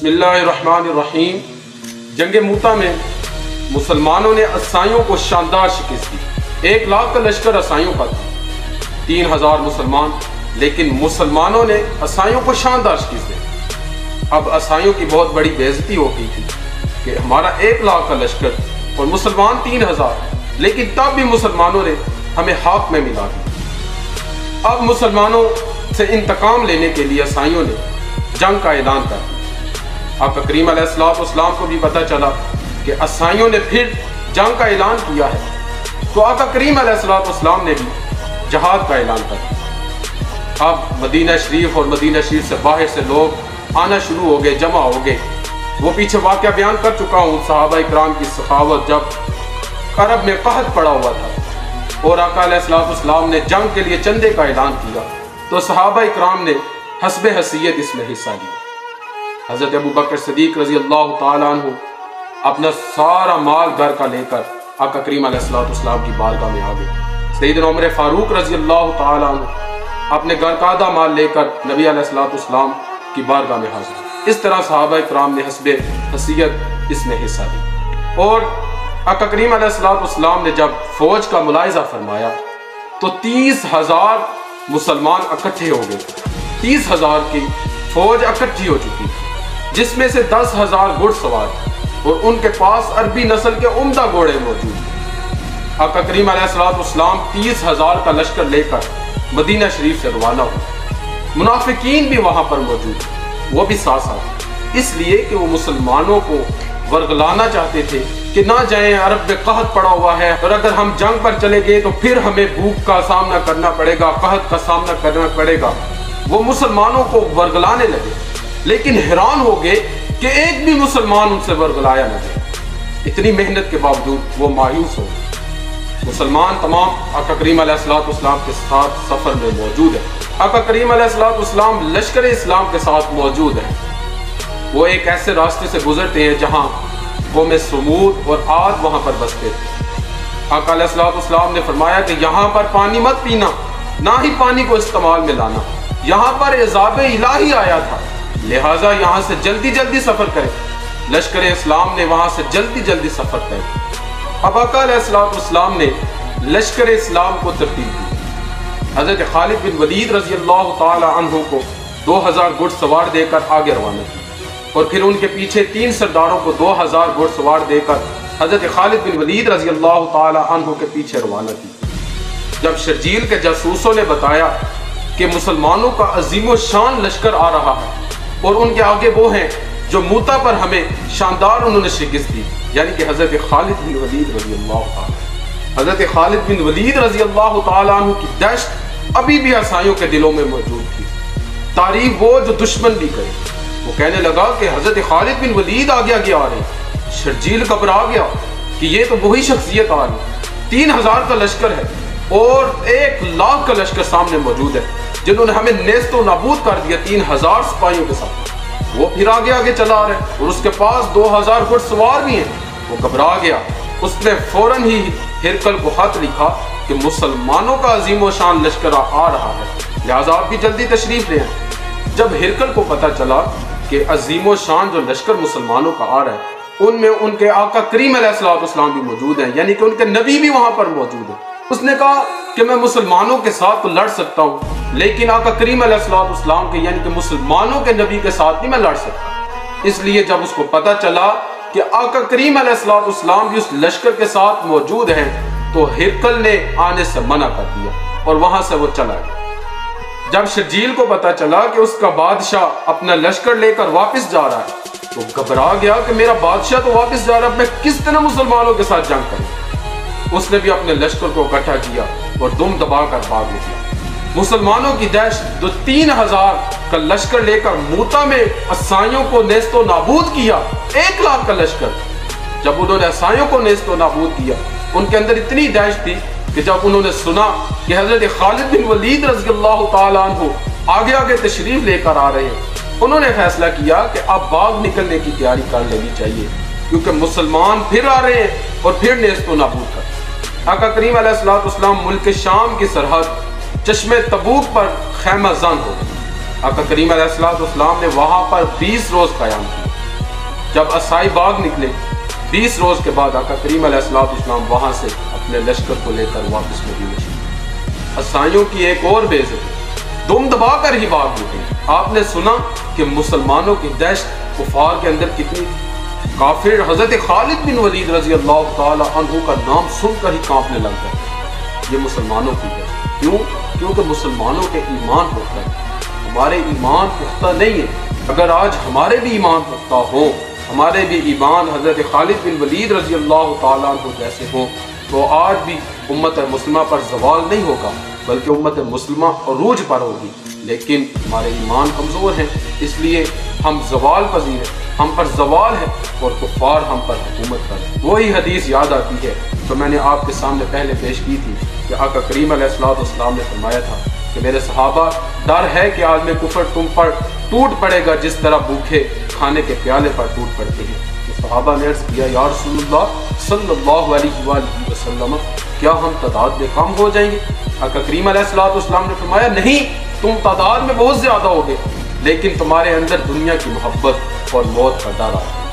बिस्मिल्लाहिर्रहमानिर्रहीम। जंग मूता में मुसलमानों ने असाइयों को शानदार शिकस्त दी। 1 लाख का लश्कर असाइयों का था, 3000 मुसलमान, लेकिन मुसलमानों ने असाइयों को शानदार शिकस्त दी। अब असाइयों की बहुत बड़ी बेइज्जती हो गई थी कि हमारा 1 लाख का लश्कर और मुसलमान 3000, लेकिन तब भी मुसलमानों ने हमें हाथ में मिला दिया। अब मुसलमानों से इंतकाम लेने के लिए असाइयों ने जंग का ऐलान कर दिया। आका करीम अलैहिस्सलाम को भी पता चला कि असाइयों ने फिर जंग का ऐलान किया है, तो आका करीम अलैहिस्सलाम ने भी जहाद का ऐलान कर दिया। अब मदीना शरीफ और मदीना शरीफ से बाहर से लोग आना शुरू हो गए, जमा हो गए। वो पीछे वाक़या बयान कर चुका हूँ, सहाबा इकराम की सखावत जब अरब में कहत पड़ा हुआ था और आका अलैहिस्सलाम ने जंग के लिए चंदे का ऐलान किया, तो सहाबा इकराम ने हस्बे हसीयत इसमें हिस्सा लिया। हज़रत अबू बकर सिद्दीक़ रज़ी अल्लाह ताला अन्हु अपना सारा माल घर का लेकर आका करीम अलैहिस्सलाम की बारगाह में आ गए। सैयदना उमर फारूक रज़ी अल्लाह ताला अन्हु अपने घर का आधा माल लेकर नबी अलैहिस्सलाम की बारगाह में हाजिर। इस तरह सहाबा इकराम ने हस्बे हसीयत इसमें हिस्सा ली। और आका करीम अलैहिस्सलाम ने जब फौज का मुलाहिजा फरमाया तो 30,000 मुसलमान इकट्ठे हो गए। 30,000 की फौज इकट्ठी हो चुकी थी, जिसमें से 10,000 घुड़सवार और उनके पास अरबी नस्ल के उम्दा घोड़े मौजूद थे। आका करीम अलैहिस्सलाम 30,000 का लश्कर लेकर मदीना शरीफ से रवाना हुए। मुनाफिकीन भी वहां पर मौजूद, वो भी साथ साथ, इसलिए कि वो मुसलमानों को वर्गलाना चाहते थे कि ना जाएं, अरब में कहत पड़ा हुआ है और अगर हम जंग पर चले गए तो फिर हमें भूख का सामना करना पड़ेगा, कहत का सामना करना पड़ेगा। वो मुसलमानों को वर्गलाने लगे, लेकिन हैरान हो गए कि एक भी मुसलमान उनसे वर्गलाया न गया। इतनी मेहनत के बावजूद वो मायूस हो गए। मुसलमान तमाम आका करीम अलैहिस्सलाम के साथ सफर में मौजूद है। आका करीम अलैहिस्सलाम लश्कर इस्लाम के साथ मौजूद है। वो एक ऐसे रास्ते से गुजरते हैं जहाँ कौम समूद और आद वहाँ पर बसते थे। आका अलैहिस्सलाम ने फरमाया कि यहाँ पर पानी मत पीना, ना ही पानी को इस्तेमाल में लाना। यहाँ पर इज़ाब इलाही आया था, लिहाजा यहाँ से जल्दी जल्दी सफर करें। लश्कर इस्लाम ने वहाँ से जल्दी जल्दी सफर किया। अब आका अलैहिस्सलाम ने लश्कर इस्लाम को तरतीब दी। हज़रत खालिद बिन वलीद रज़ी अल्लाह ताला अन्हु को 2000 घुड़सवार देकर आगे रवाना किया और फिर उनके पीछे 3 सरदारों को 2000 घुड़सवार देकर हज़रत खालिद बिन वलीद रज़ी अल्लाह ताला अन्हु के पीछे रवाना की। जब शर्जील के जासूसों ने बताया कि मुसलमानों का अजीम शान लश्कर आ रहा है और उनके आगे वो हैं जो मूता पर हमें शानदार उन्होंने शिकस्त दी, यानी कि हज़रत खालिद बिन वलीद रज़ी अल्लाह ताला। हज़रत खालिद बिन वलीद रज़ी अल्लाह ताला अन्हु की दहशत अभी भी असाइयों के दिलों में मौजूद थी। तारीफ वो जो दुश्मन भी करे। वो कहने लगा कि हज़रत खालिद बिन वलीद आगे आगे आ रहे। शर्जील घबरा गया कि ये तो वही शख्सियत आ रही। 3000 का लश्कर है और 1 लाख का लश्कर सामने मौजूद है, जिन्होंने हमें नेस्तो नाबूद कर दिया 3000 सिपाहियों के साथ। वो फिर आगे आगे चला रहे और उसके पास 2000 घुड़सवार भी हैं। वो घबरा गया। उसने फौरन ही हिरकल को खत लिखा कि मुसलमानों का अजीम शान लश्कर आ रहा है, लिहाजा आप भी जल्दी तशरीफ ले आए। जब हिरकल को पता चला कि अजीम शान जो लश्कर मुसलमानों का आ रहा है, उनमें उनके आका करीम अलैहिस्सलाम भी मौजूद हैं, यानी कि उनके नबी भी वहां पर मौजूद है। उसने कहा कि मैं मुसलमानों के साथ तो लड़ सकता हूँ, लेकिन आका करीम अलैहिस्सलाम के यानी कि मुसलमानों के नबी के साथ नहीं मैं लड़ सकता। इसलिए जब उसको पता चला कि आका करीम अलैहिस्सलाम भी उस लश्कर के साथ मौजूद हैं, तो हिरकल ने आने से मना कर दिया और वहां से वो चला गया। जब शर्जील को पता चला कि उसका बादशाह अपना लश्कर लेकर वापस जा रहा है, तो घबरा गया कि मेरा बादशाह तो वापस जा रहा है, मैं किस तरह मुसलमानों के साथ जंग करूं। उसने भी अपने लश्कर को इकट्ठा किया और दुम दबाकर भाग निकला। मुसलमानों की दहशत जो 3000 का लश्कर लेकर मूता में असाइयों को नेस्तो नाबूद किया, 1 लाख का लश्कर, जब उन्होंने असाइयों को नेस्तो नाबूद किया, उनके अंदर इतनी दहशत थी कि जब उन्होंने सुना कि हज़रत खालिद बिन वलीद रज़ी अल्लाह ताला अन्हु आगे आगे तशरीफ लेकर आ रहे हैं, उन्होंने फैसला किया कि अब बाग निकलने की तैयारी कर लेनी चाहिए, क्योंकि मुसलमान फिर आ रहे हैं और फिर नेस्तो नाबूद कर। आका करीम अलैहिस्सलाम मुल्क शाम की सरहद चश्मे तबूक पर खैमा जन हो गए। आका करीम अलैहिस्सलाम ने वहां पर 20 रोज क़याम किया। جب عیسائی باغ نکلے 20 روز کے بعد آقا کریم علیہ السلام وہاں سے اپنے لشکر کو لے کر واپس مدینے چلے۔ عیسائیوں کی ایک اور بے عزتی، دم دبا کر ہی باغ نکلے۔ آپ نے سنا کہ مسلمانوں کی دہشت کفار کے اندر کتنی، کافر حضرت خالد بن ولید رضی اللہ تعالی عنہ کا نام سن کر ہی کانپنے لگ گئے۔ یہ مسلمانوں کی ہے، کیوں؟ کیونکہ مسلمانوں کے ایمان پختہ ہے، ہمارے ایمان پختہ نہیں ہے۔ اگر آج ہمارے بھی ایمان پختہ ہوں، ہمارے بھی ایمان حضرت خالد بن ولید رضی اللہ تعالیٰ عنہ جیسے ہوں، تو آج بھی امت مسلمہ پر زوال نہیں ہوگا، بلکہ امت مسلمہ عروج پر ہوگی۔ لیکن ہمارے ایمان کمزور ہیں، اس لیے ہم زوال پذیر ہیں، ہم پر زوال ہے اور کفار ہم پر حکومت پر۔ وہی حدیث یاد آتی ہے جو میں نے آپ کے سامنے پہلے پیش کی تھی کہ آقا کریم علیہ السلام نے فرمایا تھا کہ میرے صحابہ، ڈر ہے کہ عالم کفر تم پر ٹوٹ پڑے گا جس طرح بھوکے کھانے کے پیالے پر ٹوٹ پڑتے ہیں۔ تو صحابہ نے عرض کیا، یا رسول اللہ صلی اللہ علیہ وآلہ وسلم، کیا ہم تعداد میں کم ہو جائیں گے؟ آقا کریم علیہ السلام نے فرمایا، نہیں، تم تعداد میں بہت زیادہ ہوگے، لیکن تمہارے اندر دنیا کی محبت اور موت کا ڈر آ